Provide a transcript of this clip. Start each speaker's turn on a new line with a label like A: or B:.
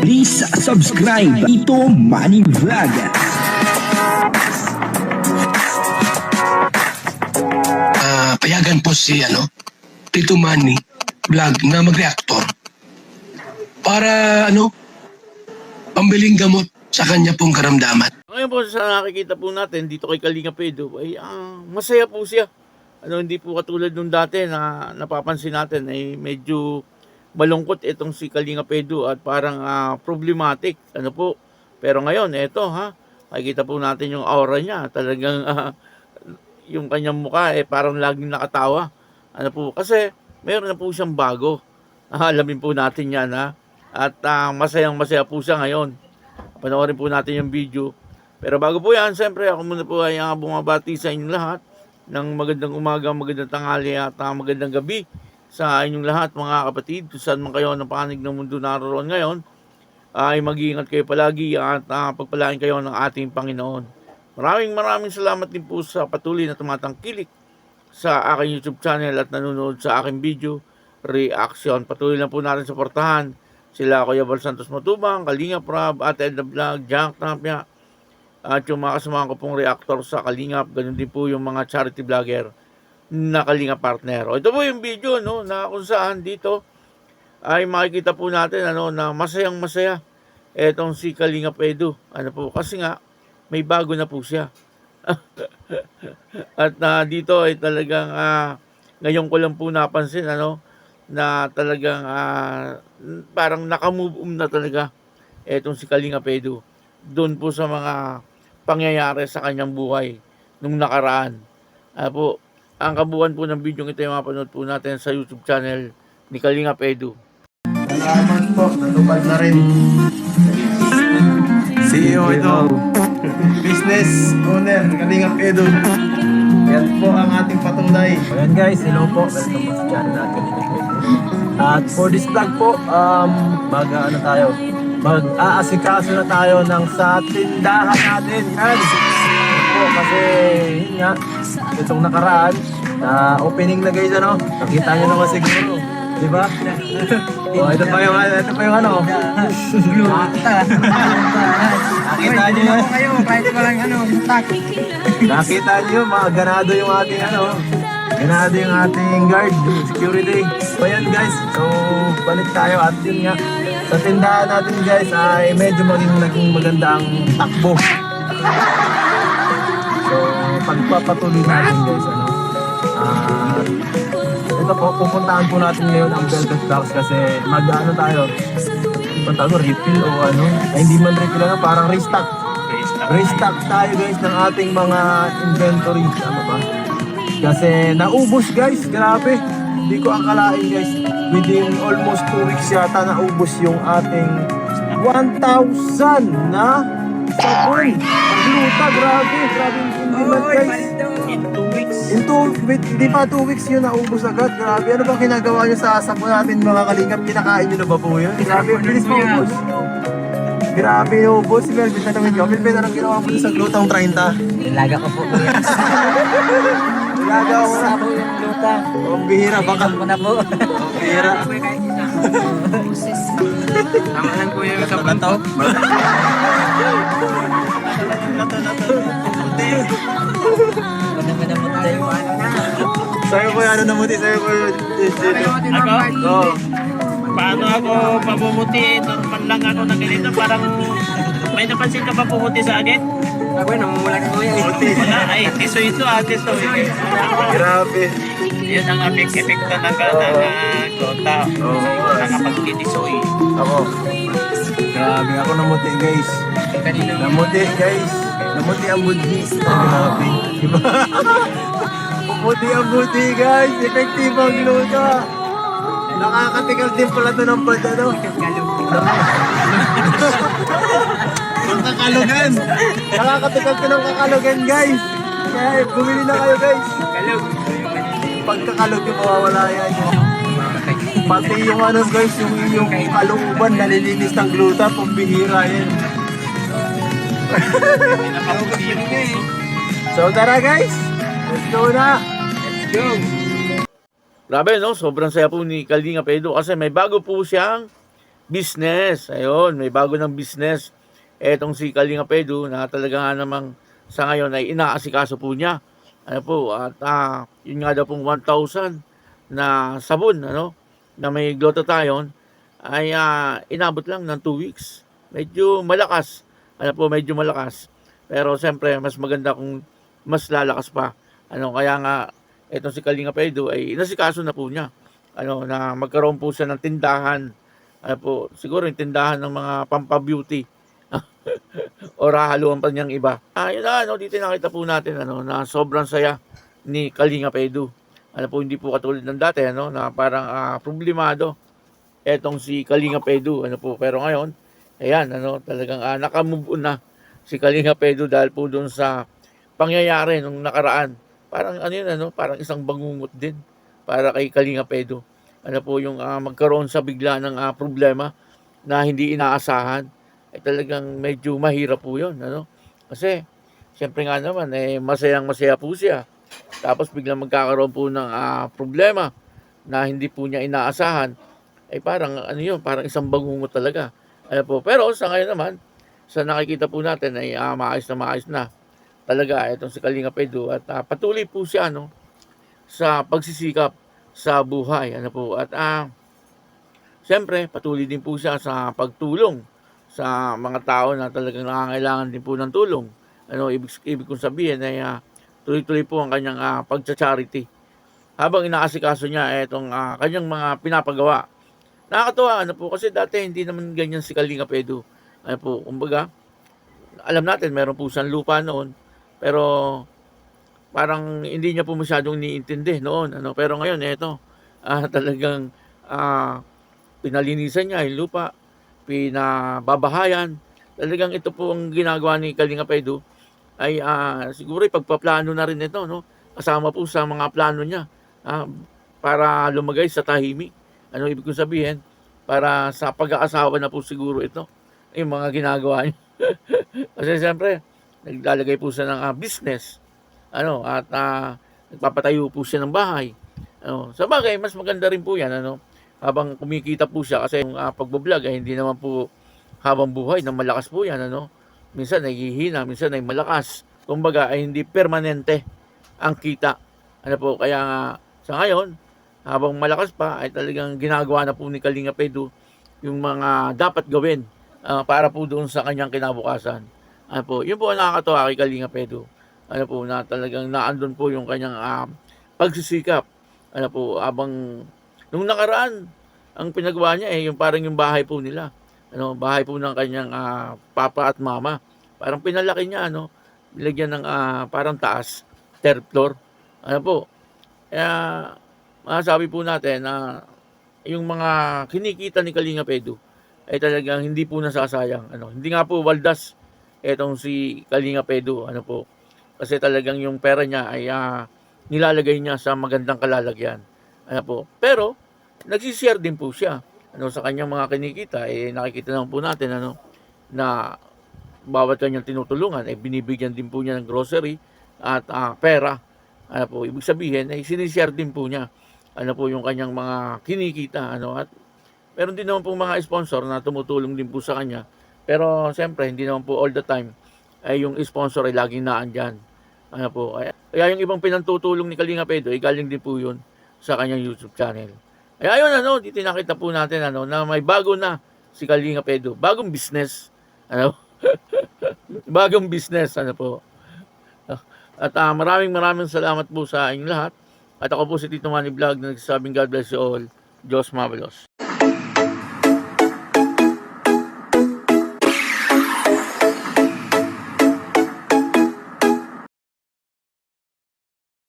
A: Please subscribe Tito Manny Vlog.
B: Payagan po si Tito Manny Vlog na mag-reactor para pambiling gamot sa kanya pong karamdaman.
C: Ngayon po sa nakikita po natin dito kay Kalinga Pedro ay masaya po siya. Hindi po katulad nung dati na napapansin natin ay medyo malungkot itong si Kalinga Pedro at parang problematic. Pero ngayon, nakikita po natin yung aura niya. Talagang yung kanyang mukha parang laging nakatawa. Kasi meron na po siyang bago. Alamin po natin yan At masayang-masaya po siya ngayon. Panoorin po natin yung video. Pero bago po yan, siyempre ako muna po ay bumabati sa inyong lahat ng magandang umaga, magandang tanghali at magandang gabi sa inyong lahat mga kapatid. Kung saan man kayo ng panig ng mundo naroon ngayon, ay mag-iingat kayo palagi at pagpalain kayo ng ating Panginoon. Maraming salamat din po sa patuloy na tumatangkilik sa aking YouTube channel at nanonood sa aking video reaction. Patuloy lang po natin suportahan sila Kuya Val Santos Matubang, Kalinga Prab, Ate Edna Vlog, Jack Tapia, at yung mga kasamahan ko pong reactor sa Kalingap. Ganun din po yung mga charity vlogger na Kalinga partner. Ito po yung video na kung saan dito ay makikita po natin na masayang masaya etong si Kalinga Pedro. Kasi nga may bago na po siya. At dito ay talagang ngayon ko lang po napansin na talagang parang nakamove na talaga etong si Kalinga Pedro doon po sa mga pangyayari sa kanyang buhay nung nakaraan. Ang kabuuan po ng video ito ay mapanood po natin sa YouTube channel ni Kalinga Pedro.
D: Salamat po, natupad na rin. CEO ito. Business owner, Kalinga Pedro. Yan po ang ating patunay.
E: Ayan guys, hello po. Welcome po sa channel natin. At for this vlog po, mag-aasikaso na tayo ng sa tindahan natin. Kasi yun nga, itong nakaraan, opening na guys nakita nyo naman siguro. Diba? Ito pa yung nakita nyo yun.
D: Kahit walang
E: Nakita nyo, ganado yung ating ganado yung ating guard, security. So yan guys, so balik tayo at yun nga, sa tindahan natin guys ay medyo naging maganda ang takbo. So pagpapatuloy natin guys, ito po, pupuntahan po natin ngayon ang Velvet Box kasi tayo, refill o hindi man refill parang restock. Restock tayo guys ng ating mga inventory, kasi naubos guys, grabe. Hindi ko akalain guys, within almost 2 weeks yata naubos yung ating 1,000 na sabon. Pagluta, grabe yung demand guys. In 2 weeks, hindi pa 2 weeks yun naubos agad. Grabe, ano bang ginagawa nyo sa sabon natin mga Kalingap? Kinakain nyo na ba po yun? Grabe, bilis mo ubos. Grabe yung ubos. Si Melvin, tanongin nyo. Melvin, anong ginawa mo sa glutang 30?
F: Nilaga ko po kuya.
E: Nilaga ko na.
F: Sa po yung luta.
E: Ang bihira, baka.
F: Ko na po.
E: Ang bihira.
F: Tama lang po yung sa bantaw.
E: Sa'yo ko yung namuti, sa'yo ko yung
G: Ako? Paano ako mamumuti? Normal lang ako na ganito. Parang may napansin ka ba pumuti sa akin?
F: Ako namumula ko yan.
G: Wala. Ay, tiso ito tiso.
E: grabe.
G: Yan ang epekto ng klota. Nakapagtitisoy.
E: Ako. Grabe ako namuti guys. Namuti guys. Namuti ang budhi. Grabe. Diba? Pumuti ang budhi guys. Effective ang luta. Nakakatigal din pala ito ng bad Kakalugan. Nakakatigal ito ng kakalugan guys. Kaya bumili na kayo guys. Pagkakalog yung mawawala yan. Pati yung guys, yung inyong kaluban nalilinis ng gluta, pambihira yan. So tara guys, let's go na. Let's go.
C: Grabe, no? Sobrang saya po ni Kalinga Pedro kasi may bago po siyang business. Ayun, may bago ng business. Etong si Kalinga Pedro na talaga nga namang sa ngayon ay inaasikaso po niya. Ano po, at yun nga daw pong 1,000 na sabon, ano, na may glutathione ay inabot lang ng 2 weeks. Medyo malakas. Ano po, medyo malakas. Pero siyempre, mas maganda kung mas lalakas pa. Ano, kaya nga, etong si Kalinga Pedro ay inasikaso na po niya. Ano, na magkaroon po siya ng tindahan. Ano po, siguro yung tindahan ng mga pampabeauty. O haluan pa niyang iba. Yun na, ano, dito nakita po natin ano, na sobrang saya ni Kalinga Pedro. Ano po, hindi po katulad ng dati, ano, na parang problemado etong si Kalinga Pedro. Ano po, pero ngayon, ayan, ano, talagang nakamove on na si Kalinga Pedro dahil po doon sa pangyayari nung nakaraan. Parang ano yun, ano, parang isang bangungot din para kay Kalinga Pedro. Ano po yung magkaroon sa bigla ng problema na hindi inaasahan. Talagang medyo mahirap po yun, ano? Kasi, siyempre nga naman, masayang-masaya po siya. Tapos biglang magkakaroon po ng problema na hindi po niya inaasahan. Parang, ano yun, parang isang bangungot talaga. Ano po, pero sa ngayon naman, sa nakikita po natin ay maayos na. Talaga, itong si Kalinga Pedro. At patuloy po siya, no, sa pagsisikap sa buhay. Ano po, at siyempre, patuloy din po siya sa pagtulong sa mga tao na talagang nangangailangan din po ng tulong. Ano, ibig kong sabihin ay tuloy-tuloy po ang kanyang pagcha-charity. Habang inaasikaso niya itong kanyang mga pinapagawa. Nakakatuwa, ano po, kasi dati hindi naman ganyan si Kalinga Pedro. Ano po, kumbaga, alam natin, meron po siyang lupa noon, pero parang hindi niya po masyadong niintindi noon. Ano, pero ngayon, ito, talagang pinalinisan niya yung lupa, pinababahayan. Talagang ito po ang ginagawa ni Kalinga Pedro ay siguro ipagpaplano na rin ito, no? Kasama po sa mga plano niya para lumagay sa tahimik. Ano ibig kong sabihin? Para sa pag-aasawa na po siguro ito yung mga ginagawa niya. Kasi siyempre, naglalagay po siya ng business. Ano, at nagpapatayo po siya ng bahay. Ano, sa bagay, mas maganda rin po yan, ano? Habang kumikita po siya kasi yung pagbablog ay hindi naman po habang buhay na malakas po yan, ano? Minsan naghihina, minsan ay malakas. Kumbaga ay hindi permanente ang kita. Ano po, kaya nga sa ngayon, habang malakas pa ay talagang ginagawa na po ni Kalinga Pedro yung mga dapat gawin para po doon sa kanyang kinabukasan. Ano po, yun po ang nakakatawa kay Kalinga Pedro. Ano po, na talagang naandun po yung kanyang pagsisikap. Ano po, habang nung nakaraan, ang pinagawa niya yung parang yung bahay po nila. Ano, bahay po ng kanyang papa at mama. Parang pinalaki niya, ano, nilagyan ng parang taas, third floor. Ano po, kaya masasabi po natin na yung mga kinikita ni Kalinga Pedro ay talagang hindi po nasasayang. Ano, hindi nga po waldas etong si Kalinga Pedro. Ano po, kasi talagang yung pera niya ay nilalagay niya sa magandang kalalagyan. Ano po, pero nagsishare din po siya ano sa kanyang mga kinikita. Nakikita naman po natin ano na bawat kanyang tinutulungan ay binibigyan din po niya ng grocery at pera. Ano po, ibig sabihin ay sinishare din po niya ano po yung kanyang mga kinikita, ano, at meron din naman po mga sponsor na tumutulong din po sa kanya. Pero siyempre hindi naman po all the time ay yung sponsor ay laging naandyan. Ano po, kaya yung ibang pinantutulong ni Kalinga Pedro ay galing din po yun sa kanyang YouTube channel. Kaya ayun, ano, dito nakita po natin ano, na may bago na si Kalinga Pedro. Bagong business. Ano? Bagong business. Ano po. At maraming salamat po sa inyong lahat. At ako po si Tito Manny Vlog na nagsasabing God bless you all. Diyos mabalos.